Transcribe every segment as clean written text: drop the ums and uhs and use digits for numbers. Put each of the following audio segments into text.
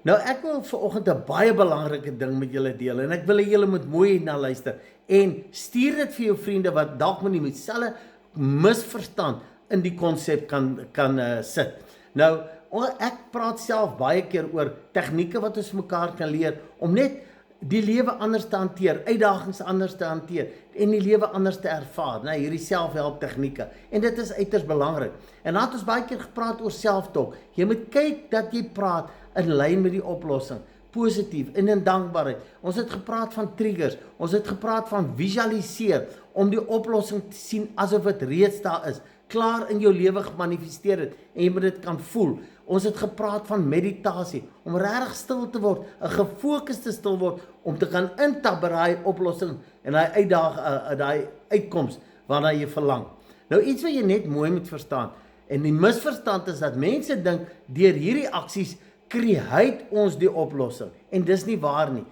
Nou ek wil vanoggend 'n baie belangrike ding met julle deel en ek wil hê julle moet mooi na luister en stuur dit vir jou vriende wat dalk met dieselfde misverstand in die konsep kan sit. Nou ek praat self baie keer oor tegnieke wat ons mekaar kan leer om net die lewe anders te hanteer, uitdagings anders te hanteer en die lewe anders te ervaar. Nou hierdie selfhelp tegnieke en dit is uiters belangrik. En dan het ons baie keer gepraat oor selftalk. Jy moet kyk dat jy praat in lyn met die oplossing, positief en in dankbaarheid. Ons het gepraat van triggers, ons het gepraat van visualiseer om die oplossing te sien asof dit reeds daar is, klaar in jou lewe gemanifesteer het en jy moet dit kan voel. Ons het gepraat van meditasie, om regtig stil te word, 'n gefokuste stil word, om te kan intap by daai oplossing en daai uitkoms waarna jy verlang. Nou iets wat jy net mooi moet verstaan, en die misverstand is dat mense dink, deur hierdie aksies create ons die oplossing, en dis nie waar nie.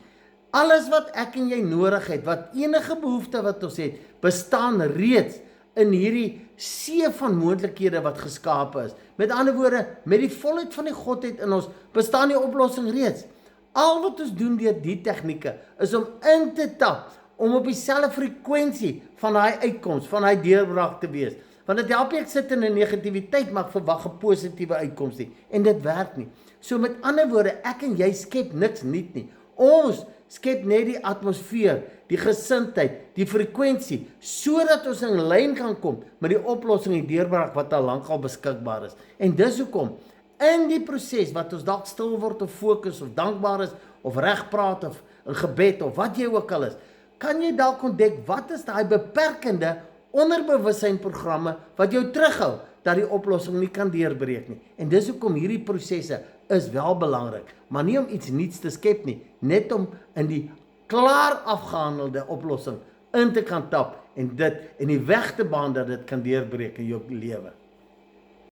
Alles wat ek en jy nodig het, wat enige behoefte wat ons het, bestaan reeds in hierdie see van moontlikhede wat geskape is. Met ander woorde, met die volheid van die Godheid in ons, bestaan die oplossing reeds. Al wat ons doen deur die tegnieke, is om in te tap, om op dieselfde frekwensie van daai uitkoms, van daai deurbraak te wees. Want dit help nie ek sit in 'n negativiteit, maar ek verwag 'n positiewe uitkoms nie. En dit werk nie. So met ander woorde, ek en jy skep niks nuut nie. Ons skep net die atmosfeer, die gesindheid, die frekwensie, sodat ons in lyn kan kom met die oplossing en die deurbraak wat al lank al beskikbaar is. En dis hoekom, in die proses wat ons dalk stil word of fokus of dankbaar is, of reg praat of 'n gebed of wat jy ook al is, kan jy dalk ontdek wat is daai beperkende onderbewussynprogramme wat jou terughou dat die oplossing nie kan deurbreek nie. En dis hoekom hierdie prosesse is wel belangrik, maar nie om iets nuuts te skep nie, net om in die klaar afgehandelde oplossing in te kan tap en dit in die weg te baan dat dit kan deurbreek in jou lewe.